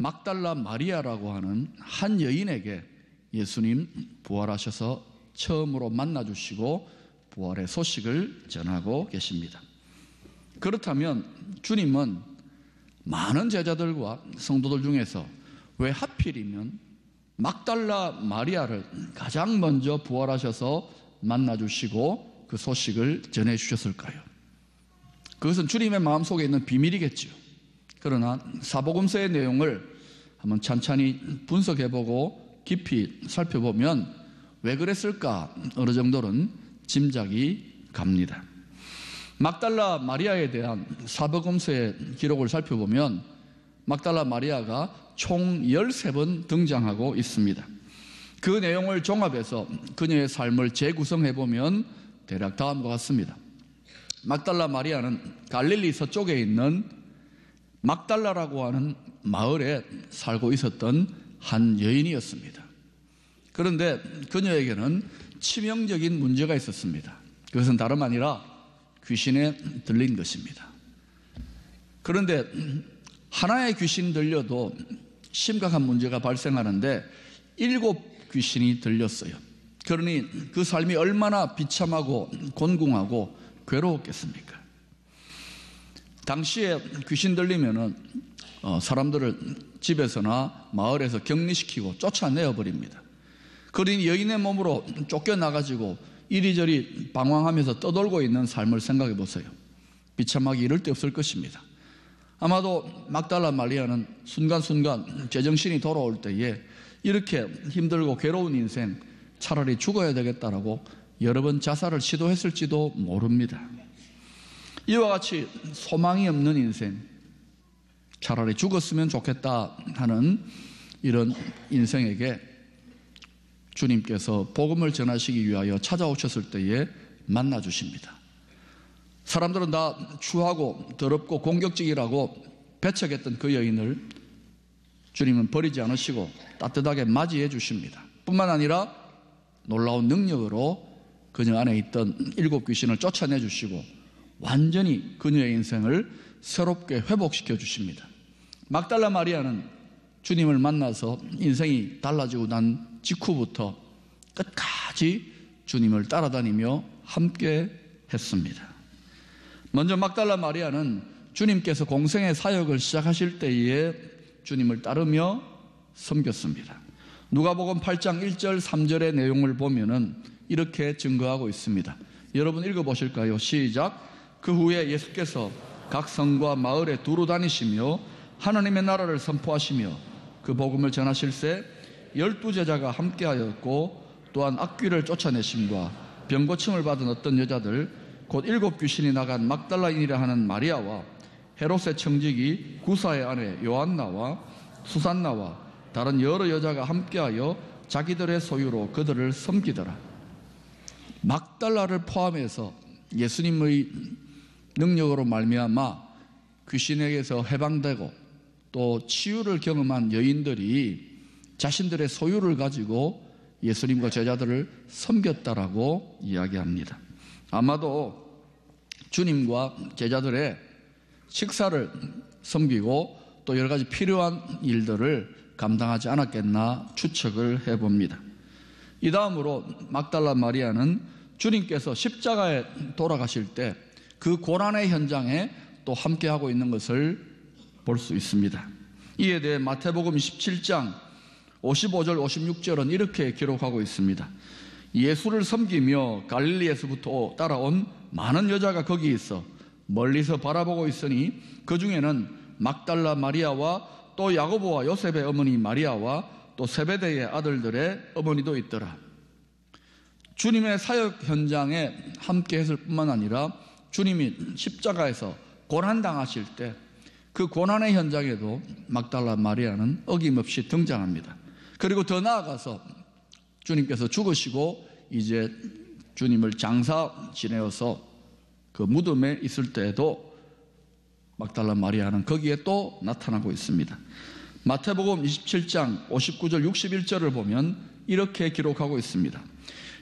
막달라 마리아라고 하는 한 여인에게 예수님 부활하셔서 처음으로 만나주시고 부활의 소식을 전하고 계십니다. 그렇다면 주님은 많은 제자들과 성도들 중에서 왜 하필이면 막달라 마리아를 가장 먼저 부활하셔서 만나주시고 그 소식을 전해주셨을까요? 그것은 주님의 마음속에 있는 비밀이겠죠. 그러나 사복음서의 내용을 한번 찬찬히 분석해보고 깊이 살펴보면 왜 그랬을까 어느 정도는 짐작이 갑니다. 막달라 마리아에 대한 사복음서의 기록을 살펴보면 막달라 마리아가 총 13번 등장하고 있습니다. 그 내용을 종합해서 그녀의 삶을 재구성해보면 대략 다음과 같습니다. 막달라 마리아는 갈릴리 서쪽에 있는 막달라라고 하는 마을에 살고 있었던 한 여인이었습니다. 그런데 그녀에게는 치명적인 문제가 있었습니다. 그것은 다름 아니라 귀신에 들린 것입니다. 그런데 하나의 귀신 들려도 심각한 문제가 발생하는데 7 귀신이 들렸어요. 그러니 그 삶이 얼마나 비참하고 곤궁하고 괴로웠겠습니까? 당시에 귀신 들리면은 사람들을 집에서나 마을에서 격리시키고 쫓아내어 버립니다. 그러니 여인의 몸으로 쫓겨나가지고 이리저리 방황하면서 떠돌고 있는 삶을 생각해 보세요. 비참하기 이를 데 없을 것입니다. 아마도 막달라 마리아는 순간순간 제정신이 돌아올 때에 이렇게 힘들고 괴로운 인생 차라리 죽어야 되겠다라고 여러 번 자살을 시도했을지도 모릅니다. 이와 같이 소망이 없는 인생, 차라리 죽었으면 좋겠다 하는 이런 인생에게 주님께서 복음을 전하시기 위하여 찾아오셨을 때에 만나주십니다. 사람들은 다 추하고 더럽고 공격적이라고 배척했던 그 여인을 주님은 버리지 않으시고 따뜻하게 맞이해 주십니다. 뿐만 아니라 놀라운 능력으로 그녀 안에 있던 7 귀신을 쫓아내 주시고 완전히 그녀의 인생을 새롭게 회복시켜 주십니다. 막달라 마리아는 주님을 만나서 인생이 달라지고 난 직후부터 끝까지 주님을 따라다니며 함께 했습니다. 먼저 막달라 마리아는 주님께서 공생의 사역을 시작하실 때에 주님을 따르며 섬겼습니다. 누가복음 8장 1절 3절의 내용을 보면은 이렇게 증거하고 있습니다. 여러분 읽어보실까요? 시작. 그 후에 예수께서 각 성과 마을에 두루 다니시며 하나님의 나라를 선포하시며 그 복음을 전하실새 12제자가 함께하였고 또한 악귀를 쫓아내심과 병고침을 받은 어떤 여자들 곧 7 귀신이 나간 막달라인이라 하는 마리아와 헤롯의 청지기 구사의 아내 요한나와 수산나와 다른 여러 여자가 함께하여 자기들의 소유로 그들을 섬기더라. 막달라를 포함해서 예수님의 능력으로 말미암아 귀신에게서 해방되고 또 치유를 경험한 여인들이 자신들의 소유를 가지고 예수님과 제자들을 섬겼다라고 이야기합니다. 아마도 주님과 제자들의 식사를 섬기고 또 여러 가지 필요한 일들을 감당하지 않았겠나 추측을 해봅니다. 이 다음으로 막달라 마리아는 주님께서 십자가에 돌아가실 때 그 고난의 현장에 또 함께하고 있는 것을 볼 수 있습니다. 이에 대해 마태복음 27장 55절 56절은 이렇게 기록하고 있습니다. 예수를 섬기며 갈릴리에서부터 따라온 많은 여자가 거기 있어 멀리서 바라보고 있으니 그 중에는 막달라 마리아와 또 야고보와 요셉의 어머니 마리아와 또 세베대의 아들들의 어머니도 있더라. 주님의 사역 현장에 함께 했을 뿐만 아니라 주님이 십자가에서 고난당하실 때 그 고난의 현장에도 막달라 마리아는 어김없이 등장합니다. 그리고 더 나아가서 주님께서 죽으시고 이제 주님을 장사 지내어서 그 무덤에 있을 때에도 막달라 마리아는 거기에 또 나타나고 있습니다. 마태복음 27장 59절 61절을 보면 이렇게 기록하고 있습니다.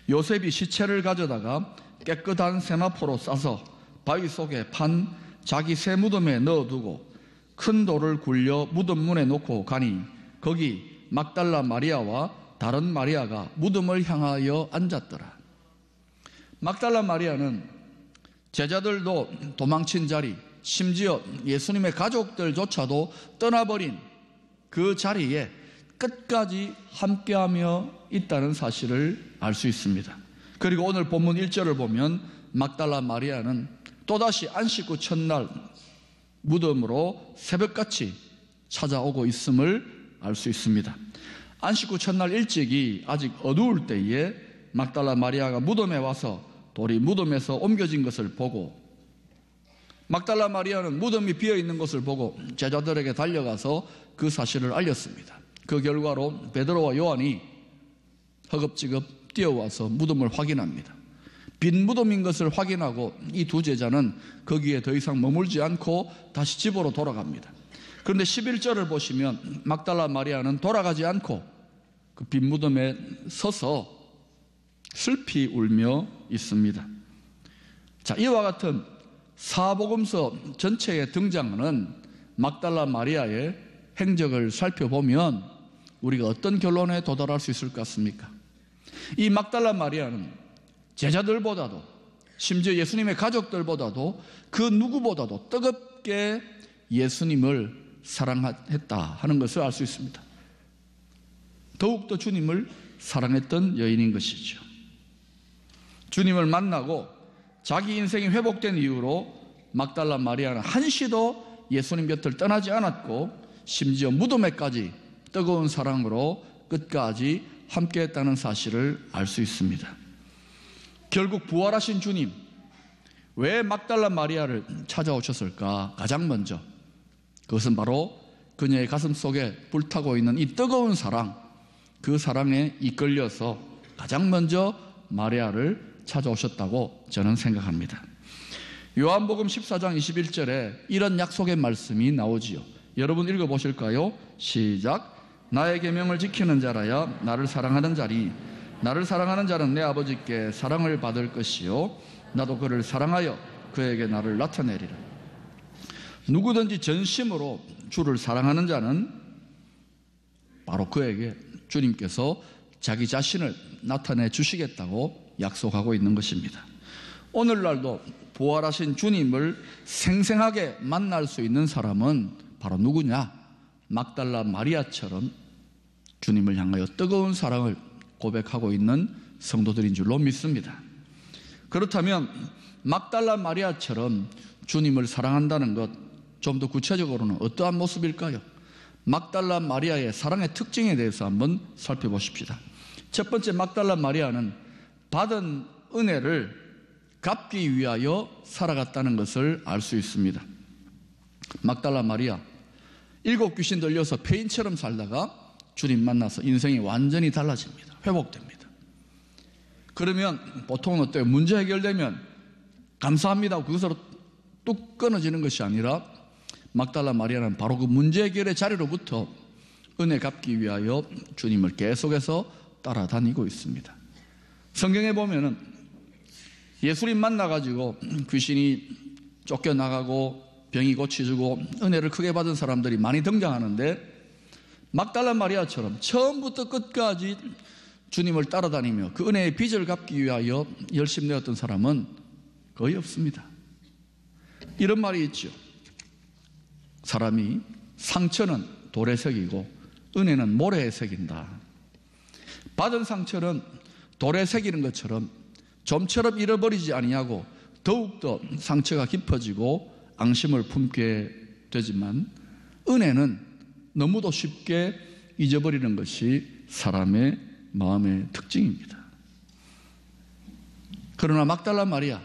요셉이 시체를 가져다가 깨끗한 세마포로 싸서 바위 속에 판 자기 새 무덤에 넣어두고 큰 돌을 굴려 무덤 문에 놓고 가니 거기 막달라 마리아와 다른 마리아가 무덤을 향하여 앉았더라. 막달라 마리아는 제자들도 도망친 자리, 심지어 예수님의 가족들조차도 떠나버린 그 자리에 끝까지 함께하며 있다는 사실을 알 수 있습니다. 그리고 오늘 본문 1절을 보면 막달라 마리아는 또다시 안식 후 첫날 무덤으로 새벽같이 찾아오고 있음을 알 수 있습니다. 안식 후 첫날 일찍이 아직 어두울 때에 막달라 마리아가 무덤에 와서 돌이 무덤에서 옮겨진 것을 보고, 막달라 마리아는 무덤이 비어있는 것을 보고 제자들에게 달려가서 그 사실을 알렸습니다. 그 결과로 베드로와 요한이 허겁지겁 뛰어와서 무덤을 확인합니다. 빈 무덤인 것을 확인하고 이 두 제자는 거기에 더 이상 머물지 않고 다시 집으로 돌아갑니다. 그런데 11절을 보시면 막달라 마리아는 돌아가지 않고 그 빈 무덤에 서서 슬피 울며 있습니다. 자, 이와 같은 사복음서 전체에 등장하는 막달라 마리아의 행적을 살펴보면 우리가 어떤 결론에 도달할 수 있을 것 같습니까? 이 막달라 마리아는 제자들보다도, 심지어 예수님의 가족들보다도, 그 누구보다도 뜨겁게 예수님을 사랑했다 하는 것을 알 수 있습니다. 더욱더 주님을 사랑했던 여인인 것이죠. 주님을 만나고 자기 인생이 회복된 이후로 막달라 마리아는 한시도 예수님 곁을 떠나지 않았고 심지어 무덤에까지 뜨거운 사랑으로 끝까지 함께했다는 사실을 알 수 있습니다. 결국 부활하신 주님, 왜 막달라 마리아를 찾아오셨을까? 가장 먼저 그것은 바로 그녀의 가슴 속에 불타고 있는 이 뜨거운 사랑, 그 사랑에 이끌려서 가장 먼저 마리아를 찾아오셨다고 저는 생각합니다. 요한복음 14장 21절에 이런 약속의 말씀이 나오지요. 여러분 읽어보실까요? 시작. 나의 계명을 지키는 자라야 나를 사랑하는 자리, 나를 사랑하는 자는 내 아버지께 사랑을 받을 것이요 나도 그를 사랑하여 그에게 나를 나타내리라. 누구든지 전심으로 주를 사랑하는 자는 바로 그에게 주님께서 자기 자신을 나타내 주시겠다고 약속하고 있는 것입니다. 오늘날도 부활하신 주님을 생생하게 만날 수 있는 사람은 바로 누구냐? 막달라 마리아처럼 주님을 향하여 뜨거운 사랑을 고백하고 있는 성도들인 줄로 믿습니다. 그렇다면 막달라 마리아처럼 주님을 사랑한다는 것, 좀 더 구체적으로는 어떠한 모습일까요? 막달라 마리아의 사랑의 특징에 대해서 한번 살펴보십시다. 첫 번째, 막달라 마리아는 받은 은혜를 갚기 위하여 살아갔다는 것을 알 수 있습니다. 막달라 마리아, 7 귀신 들려서 폐인처럼 살다가 주님 만나서 인생이 완전히 달라집니다. 회복됩니다. 그러면 보통은 어때요? 문제 해결되면 감사합니다 그것으로 뚝 끊어지는 것이 아니라 막달라 마리아는 바로 그 문제 해결의 자리로부터 은혜 갚기 위하여 주님을 계속해서 따라다니고 있습니다. 성경에 보면은 예수님 만나가지고 귀신이 쫓겨나가고 병이 고쳐지고 은혜를 크게 받은 사람들이 많이 등장하는데, 막달라 마리아처럼 처음부터 끝까지 주님을 따라다니며 그 은혜의 빚을 갚기 위하여 열심내었던 사람은 거의 없습니다. 이런 말이 있죠. 사람이 상처는 돌에 새기고 은혜는 모래에 새긴다. 받은 상처는 돌에 새기는 것처럼 좀처럼 잃어버리지 아니하고 더욱더 상처가 깊어지고 앙심을 품게 되지만, 은혜는 너무도 쉽게 잊어버리는 것이 사람의 마음의 특징입니다. 그러나 막달라 마리아,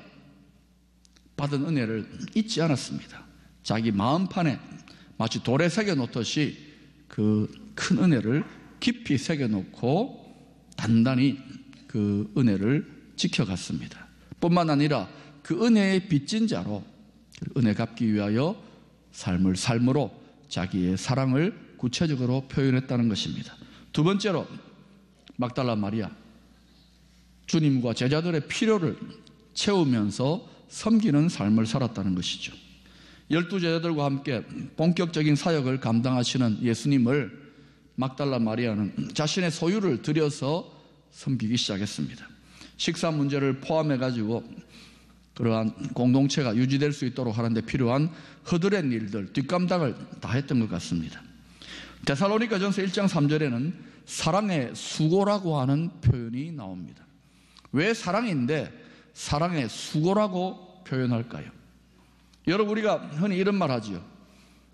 받은 은혜를 잊지 않았습니다. 자기 마음판에 마치 돌에 새겨놓듯이 그 큰 은혜를 깊이 새겨놓고 단단히 그 은혜를 지켜갔습니다. 뿐만 아니라 그 은혜의 빚진 자로 은혜 갚기 위하여 삶으로 자기의 사랑을 구체적으로 표현했다는 것입니다. 두 번째로, 막달라 마리아, 주님과 제자들의 필요를 채우면서 섬기는 삶을 살았다는 것이죠. 12 제자들과 함께 본격적인 사역을 감당하시는 예수님을 막달라 마리아는 자신의 소유를 들여서 섬기기 시작했습니다. 식사 문제를 포함해가지고 그러한 공동체가 유지될 수 있도록 하는데 필요한 허드렛 일들, 뒷감당을 다 했던 것 같습니다. 데살로니가전서 1장 3절에는 사랑의 수고라고 하는 표현이 나옵니다. 왜 사랑인데 사랑의 수고라고 표현할까요? 여러분, 우리가 흔히 이런 말 하지요.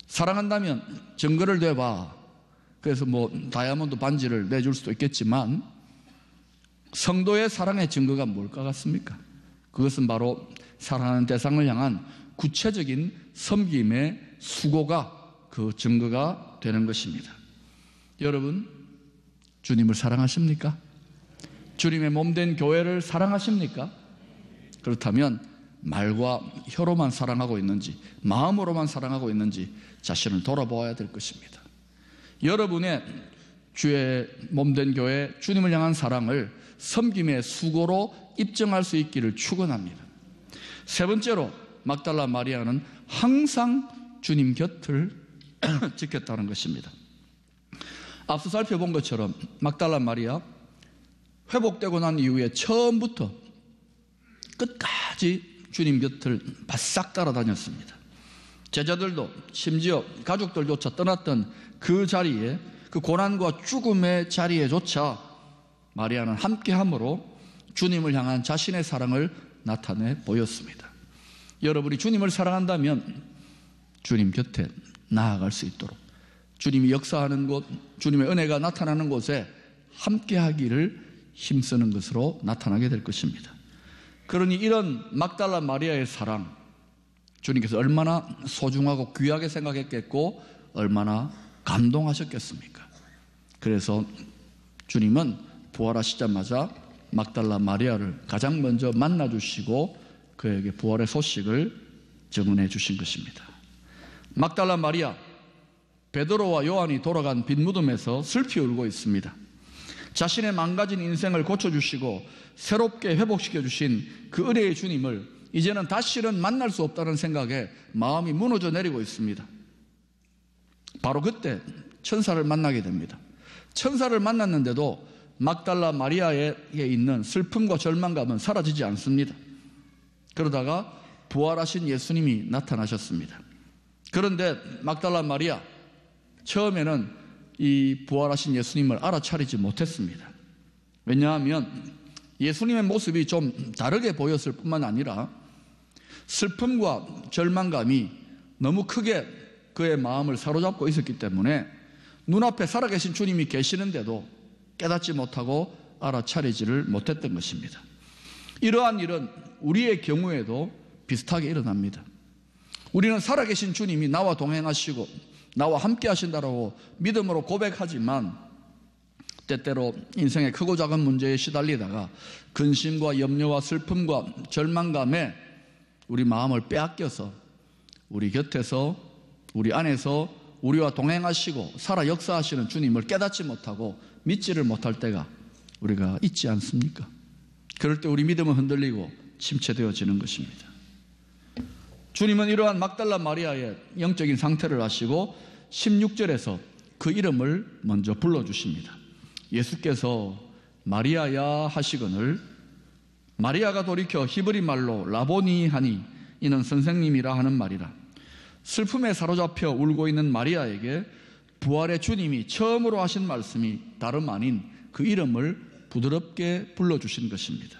사랑한다면 증거를 대봐. 그래서 다이아몬드 반지를 내줄 수도 있겠지만, 성도의 사랑의 증거가 뭘까 같습니까? 그것은 바로 사랑하는 대상을 향한 구체적인 섬김의 수고가 그 증거가 되는 것입니다. 여러분, 주님을 사랑하십니까? 주님의 몸된 교회를 사랑하십니까? 그렇다면 말과 혀로만 사랑하고 있는지, 마음으로만 사랑하고 있는지 자신을 돌아보아야 될 것입니다. 여러분의 주의 몸된 교회, 주님을 향한 사랑을 섬김의 수고로 입증할 수 있기를 축원합니다. 세 번째로, 막달라 마리아는 항상 주님 곁을 지켰다는 것입니다. 앞서 살펴본 것처럼 막달라 마리아, 회복되고 난 이후에 처음부터 끝까지 주님 곁을 바싹 따라다녔습니다. 제자들도 심지어 가족들조차 떠났던 그 자리에, 그 고난과 죽음의 자리에조차 마리아는 함께함으로 주님을 향한 자신의 사랑을 나타내 보였습니다. 여러분이 주님을 사랑한다면 주님 곁에 나아갈 수 있도록, 주님이 역사하는 곳, 주님의 은혜가 나타나는 곳에 함께하기를 힘쓰는 것으로 나타나게 될 것입니다. 그러니 이런 막달라 마리아의 사랑, 주님께서 얼마나 소중하고 귀하게 생각했겠고 얼마나 감동하셨겠습니까? 그래서 주님은 부활하시자마자 막달라 마리아를 가장 먼저 만나주시고 그에게 부활의 소식을 증언해 주신 것입니다. 막달라 마리아, 베드로와 요한이 돌아간 빈 무덤에서 슬피 울고 있습니다. 자신의 망가진 인생을 고쳐주시고 새롭게 회복시켜 주신 그 은혜의 주님을 이제는 다시는 만날 수 없다는 생각에 마음이 무너져 내리고 있습니다. 바로 그때 천사를 만나게 됩니다. 천사를 만났는데도 막달라 마리아에 있는 슬픔과 절망감은 사라지지 않습니다. 그러다가 부활하신 예수님이 나타나셨습니다. 그런데 막달라 마리아, 처음에는 이 부활하신 예수님을 알아차리지 못했습니다. 왜냐하면 예수님의 모습이 좀 다르게 보였을 뿐만 아니라 슬픔과 절망감이 너무 크게 그의 마음을 사로잡고 있었기 때문에 눈앞에 살아계신 주님이 계시는데도 깨닫지 못하고 알아차리지를 못했던 것입니다. 이러한 일은 우리의 경우에도 비슷하게 일어납니다. 우리는 살아계신 주님이 나와 동행하시고 나와 함께 하신다라고 믿음으로 고백하지만 때때로 인생의 크고 작은 문제에 시달리다가 근심과 염려와 슬픔과 절망감에 우리 마음을 빼앗겨서 우리 곁에서, 우리 안에서 우리와 동행하시고 살아 역사하시는 주님을 깨닫지 못하고 믿지를 못할 때가 우리가 있지 않습니까? 그럴 때 우리 믿음은 흔들리고 침체되어지는 것입니다. 주님은 이러한 막달라 마리아의 영적인 상태를 아시고 16절에서 그 이름을 먼저 불러주십니다. 예수께서 마리아야 하시거늘 마리아가 돌이켜 히브리 말로 라보니 하니 이는 선생님이라 하는 말이라. 슬픔에 사로잡혀 울고 있는 마리아에게 부활의 주님이 처음으로 하신 말씀이 다름 아닌 그 이름을 부드럽게 불러주신 것입니다.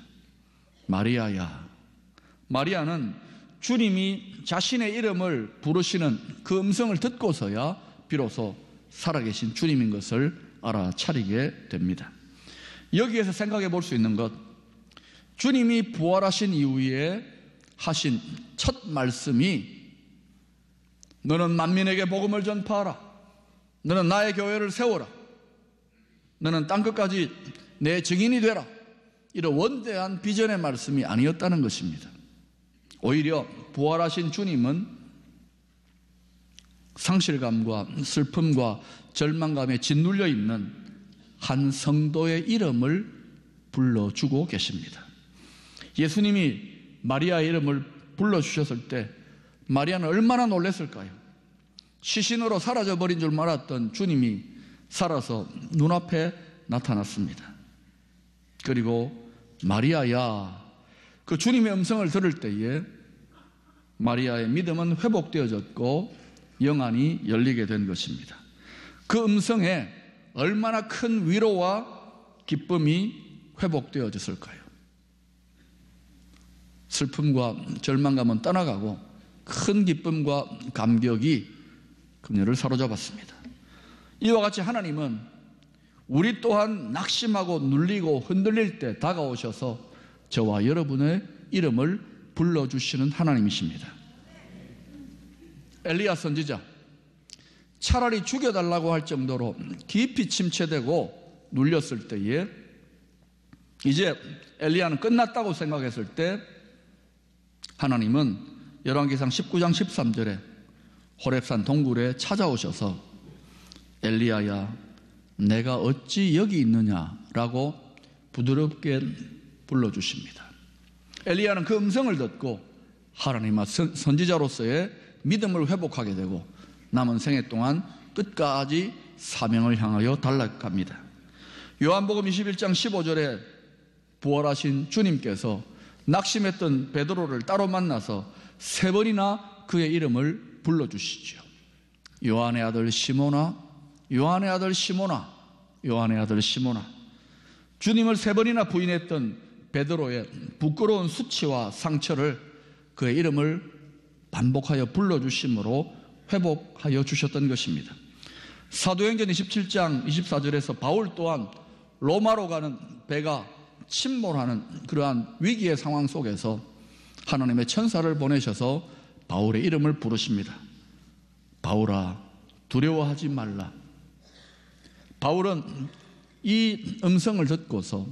마리아야. 마리아는 주님이 자신의 이름을 부르시는 그 음성을 듣고서야 비로소 살아계신 주님인 것을 알아차리게 됩니다. 여기에서 생각해 볼 수 있는 것, 주님이 부활하신 이후에 하신 첫 말씀이 너는 만민에게 복음을 전파하라. 너는 나의 교회를 세워라. 너는 땅끝까지 내 증인이 되라. 이런 원대한 비전의 말씀이 아니었다는 것입니다. 오히려 부활하신 주님은 상실감과 슬픔과 절망감에 짓눌려 있는 한 성도의 이름을 불러주고 계십니다. 예수님이 마리아의 이름을 불러주셨을 때 마리아는 얼마나 놀랐을까요? 시신으로 사라져버린 줄 알았던 주님이 살아서 눈앞에 나타났습니다. 그리고 마리아야, 그 주님의 음성을 들을 때에 마리아의 믿음은 회복되어졌고 영안이 열리게 된 것입니다. 그 음성에 얼마나 큰 위로와 기쁨이 회복되어졌을까요? 슬픔과 절망감은 떠나가고 큰 기쁨과 감격이 그녀를 사로잡았습니다. 이와 같이 하나님은 우리 또한 낙심하고 눌리고 흔들릴 때 다가오셔서 저와 여러분의 이름을 불러주시는 하나님이십니다. 엘리야 선지자, 차라리 죽여달라고 할 정도로 깊이 침체되고 눌렸을 때에 이제 엘리야는 끝났다고 생각했을 때 하나님은 열왕기상 19장 13절에 호렙산 동굴에 찾아오셔서 엘리야야, 내가 어찌 여기 있느냐라고 부드럽게 불러주십니다. 엘리야는 그 음성을 듣고 하나님과 선지자로서의 믿음을 회복하게 되고 남은 생애 동안 끝까지 사명을 향하여 달려갑니다. 요한복음 21장 15절에 부활하신 주님께서 낙심했던 베드로를 따로 만나서 3번이나 그의 이름을 불러주시죠. 요한의 아들 시몬아, 요한의 아들 시몬아, 요한의 아들 시몬아. 주님을 3번이나 부인했던 베드로의 부끄러운 수치와 상처를 그의 이름을 반복하여 불러주심으로 회복하여 주셨던 것입니다. 사도행전 27장 24절에서 바울 또한 로마로 가는 배가 침몰하는 그러한 위기의 상황 속에서 하나님의 천사를 보내셔서 바울의 이름을 부르십니다. 바울아, 두려워하지 말라. 바울은 이 음성을 듣고서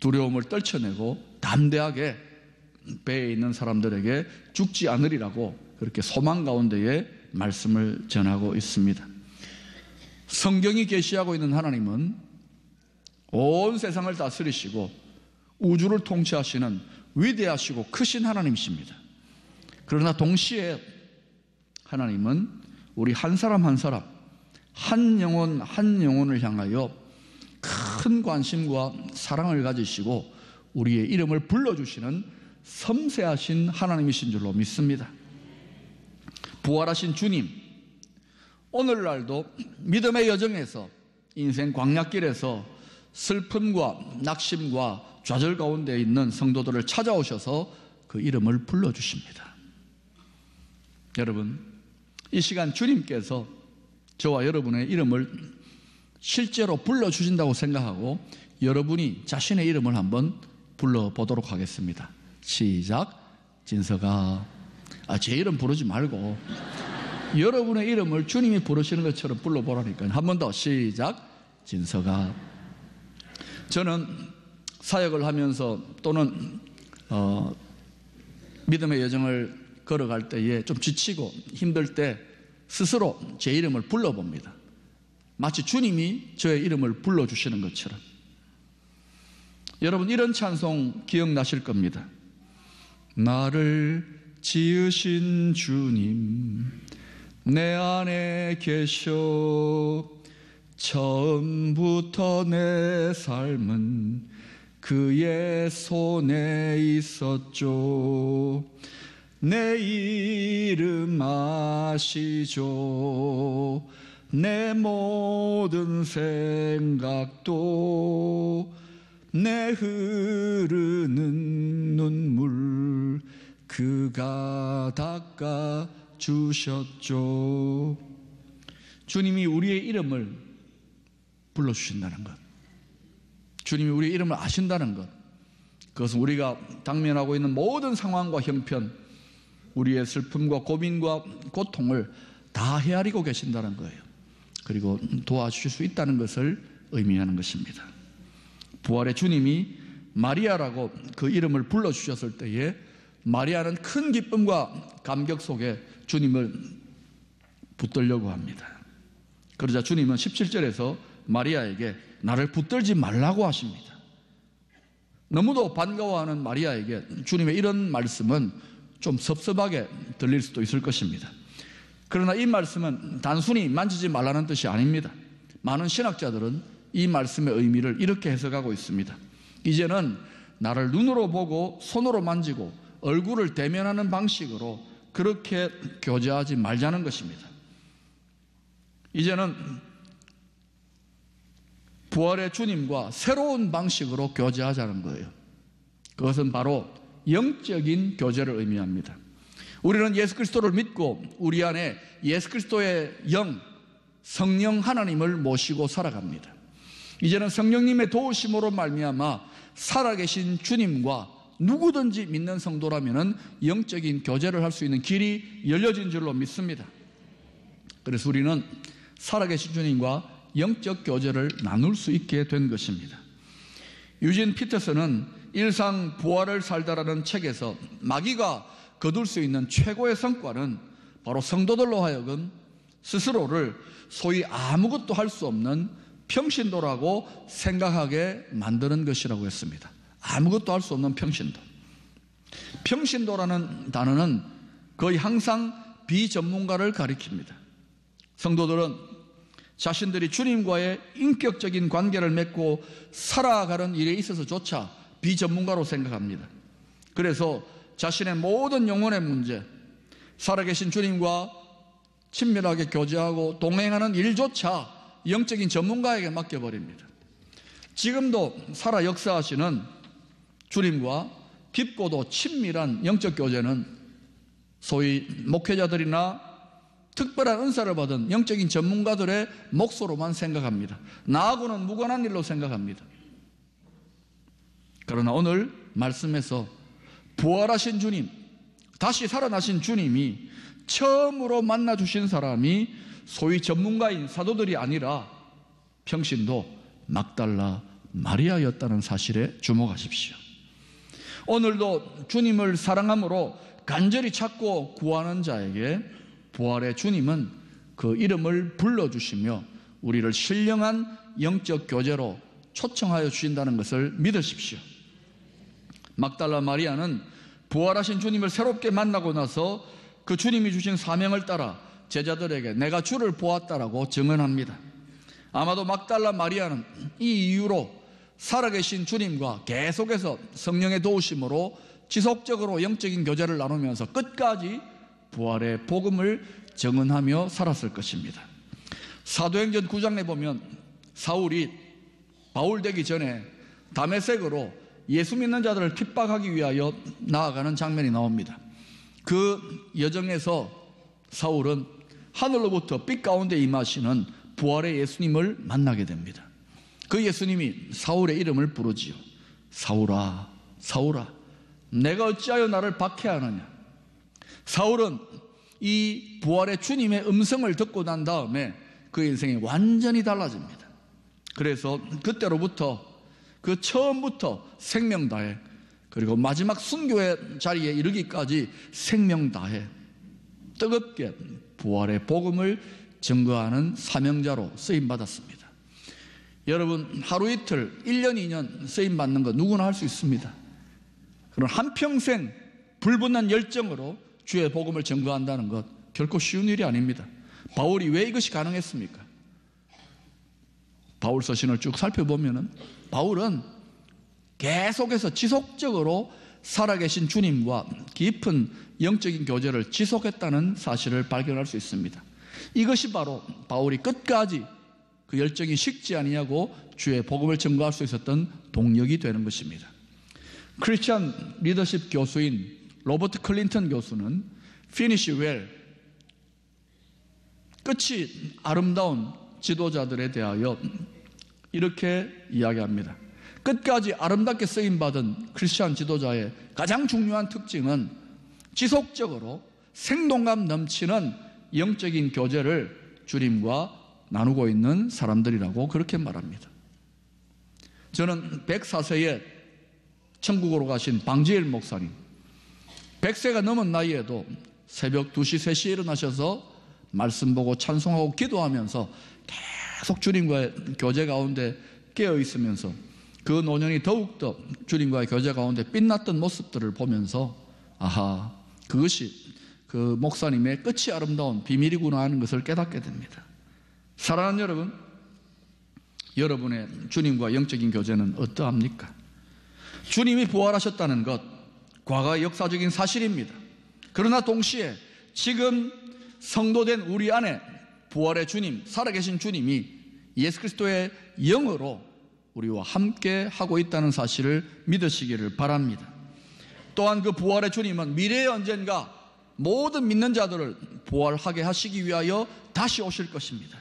두려움을 떨쳐내고 담대하게 배에 있는 사람들에게 죽지 않으리라고 그렇게 소망 가운데에 말씀을 전하고 있습니다. 성경이 계시하고 있는 하나님은 온 세상을 다스리시고 우주를 통치하시는 위대하시고 크신 하나님이십니다. 그러나 동시에 하나님은 우리 한 사람 한 사람, 한 영혼 한 영혼을 향하여 큰 관심과 사랑을 가지시고 우리의 이름을 불러주시는 섬세하신 하나님이신 줄로 믿습니다. 부활하신 주님, 오늘날도 믿음의 여정에서 인생 광야길에서 슬픔과 낙심과 좌절 가운데 있는 성도들을 찾아오셔서 그 이름을 불러주십니다. 여러분, 이 시간 주님께서 저와 여러분의 이름을 실제로 불러주신다고 생각하고 여러분이 자신의 이름을 한번 불러보도록 하겠습니다. 시작. 진서가. 제 이름 부르지 말고 여러분의 이름을 주님이 부르시는 것처럼 불러보라니까요. 한 번 더. 시작. 진서가. 저는 사역을 하면서 또는 믿음의 여정을 걸어갈 때에 좀 지치고 힘들 때 스스로 제 이름을 불러봅니다. 마치 주님이 저의 이름을 불러주시는 것처럼. 여러분, 이런 찬송 기억나실 겁니다. 나를 지으신 주님, 내 안에 계셔. 처음부터 내 삶은 그의 손에 있었죠. 내 이름 아시죠. 내 모든 생각도, 내 흐르는 눈물 그가 닦아 주셨죠. 주님이 우리의 이름을 불러주신다는 것, 주님이 우리의 이름을 아신다는 것, 그것은 우리가 당면하고 있는 모든 상황과 형편, 우리의 슬픔과 고민과 고통을 다 헤아리고 계신다는 거예요. 그리고 도와주실 수 있다는 것을 의미하는 것입니다. 부활의 주님이 마리아라고 그 이름을 불러주셨을 때에 마리아는 큰 기쁨과 감격 속에 주님을 붙들려고 합니다. 그러자 주님은 17절에서 마리아에게 나를 붙들지 말라고 하십니다. 너무도 반가워하는 마리아에게 주님의 이런 말씀은 좀 섭섭하게 들릴 수도 있을 것입니다. 그러나 이 말씀은 단순히 만지지 말라는 뜻이 아닙니다. 많은 신학자들은 이 말씀의 의미를 이렇게 해석하고 있습니다. 이제는 나를 눈으로 보고 손으로 만지고 얼굴을 대면하는 방식으로 그렇게 교제하지 말자는 것입니다. 이제는 부활의 주님과 새로운 방식으로 교제하자는 거예요. 그것은 바로 영적인 교제를 의미합니다. 우리는 예수 그리스도를 믿고 우리 안에 예수 그리스도의 영, 성령 하나님을 모시고 살아갑니다. 이제는 성령님의 도우심으로 말미암아 살아계신 주님과 누구든지 믿는 성도라면 영적인 교제를 할 수 있는 길이 열려진 줄로 믿습니다. 그래서 우리는 살아계신 주님과 영적 교제를 나눌 수 있게 된 것입니다. 유진 피터슨은 일상 부활을 살다라는 책에서 마귀가 거둘 수 있는 최고의 성과는 바로 성도들로 하여금 스스로를 소위 아무것도 할 수 없는 평신도라고 생각하게 만드는 것이라고 했습니다. 아무것도 할 수 없는 평신도. 평신도라는 단어는 거의 항상 비전문가를 가리킵니다. 성도들은 자신들이 주님과의 인격적인 관계를 맺고 살아가는 일에 있어서조차 비전문가로 생각합니다. 그래서 자신의 모든 영혼의 문제, 살아계신 주님과 친밀하게 교제하고 동행하는 일조차 영적인 전문가에게 맡겨버립니다. 지금도 살아 역사하시는 주님과 깊고도 친밀한 영적 교제는 소위 목회자들이나 특별한 은사를 받은 영적인 전문가들의 몫으로만 생각합니다. 나하고는 무관한 일로 생각합니다. 그러나 오늘 말씀에서 부활하신 주님, 다시 살아나신 주님이 처음으로 만나주신 사람이 소위 전문가인 사도들이 아니라 평신도 막달라 마리아였다는 사실에 주목하십시오. 오늘도 주님을 사랑함으로 간절히 찾고 구하는 자에게 부활의 주님은 그 이름을 불러주시며 우리를 신령한 영적 교제로 초청하여 주신다는 것을 믿으십시오. 막달라 마리아는 부활하신 주님을 새롭게 만나고 나서 그 주님이 주신 사명을 따라 제자들에게 내가 주를 보았다라고 증언합니다. 아마도 막달라 마리아는 이 이유로 살아계신 주님과 계속해서 성령의 도우심으로 지속적으로 영적인 교제를 나누면서 끝까지 부활의 복음을 증언하며 살았을 것입니다. 사도행전 9장에 보면 사울이 바울 되기 전에 다메섹으로 예수 믿는 자들을 핍박하기 위하여 나아가는 장면이 나옵니다. 그 여정에서 사울은 하늘로부터 빛 가운데 임하시는 부활의 예수님을 만나게 됩니다. 그 예수님이 사울의 이름을 부르지요. 사울아, 사울아, 내가 어찌하여 나를 박해하느냐. 사울은 이 부활의 주님의 음성을 듣고 난 다음에 그 인생이 완전히 달라집니다. 그래서 그때로부터 그 처음부터 생명 다해 그리고 마지막 순교의 자리에 이르기까지 생명 다해 뜨겁게 부활의 복음을 증거하는 사명자로 쓰임받았습니다. 여러분, 하루 이틀, 1년, 2년 쓰임받는 거 누구나 할 수 있습니다. 그럼 한평생 불붙는 열정으로 주의 복음을 증거한다는 것 결코 쉬운 일이 아닙니다. 바울이 왜 이것이 가능했습니까? 바울 서신을 쭉 살펴보면 바울은 계속해서 지속적으로 살아계신 주님과 깊은 영적인 교제를 지속했다는 사실을 발견할 수 있습니다. 이것이 바로 바울이 끝까지 그 열정이 식지 아니하고 주의 복음을 증거할 수 있었던 동력이 되는 것입니다. 크리스천 리더십 교수인 로버트 클린턴 교수는 Finish Well, 끝이 아름다운 지도자들에 대하여 이렇게 이야기합니다. 끝까지 아름답게 쓰임받은 크리스천 지도자의 가장 중요한 특징은 지속적으로 생동감 넘치는 영적인 교제를 주님과 나누고 있는 사람들이라고 그렇게 말합니다. 저는 104세에 천국으로 가신 방지일 목사님, 100세가 넘은 나이에도 새벽 2시, 3시에 일어나셔서 말씀 보고 찬송하고 기도하면서 계속 주님과의 교제 가운데 깨어 있으면서 그 노년이 더욱더 주님과의 교제 가운데 빛났던 모습들을 보면서 아하, 그것이 그 목사님의 끝이 아름다운 비밀이구나 하는 것을 깨닫게 됩니다. 사랑하는 여러분, 여러분의 주님과 영적인 교제는 어떠합니까? 주님이 부활하셨다는 것, 과거의 역사적인 사실입니다. 그러나 동시에 지금 성도된 우리 안에 부활의 주님, 살아계신 주님이 예수 그리스도의 영으로 우리와 함께 하고 있다는 사실을 믿으시기를 바랍니다. 또한 그 부활의 주님은 미래에 언젠가 모든 믿는 자들을 부활하게 하시기 위하여 다시 오실 것입니다.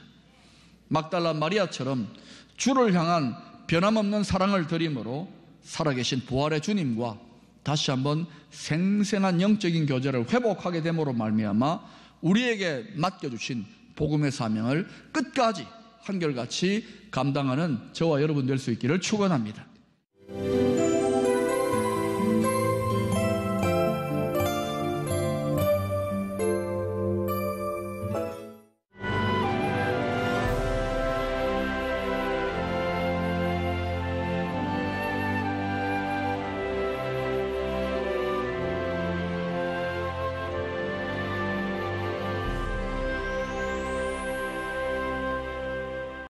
막달라 마리아처럼 주를 향한 변함없는 사랑을 드림으로 살아계신 부활의 주님과 다시 한번 생생한 영적인 교제를 회복하게 됨으로 말미암아 우리에게 맡겨주신 복음의 사명을 끝까지 한결같이 감당하는 저와 여러분 될 수 있기를 축원합니다.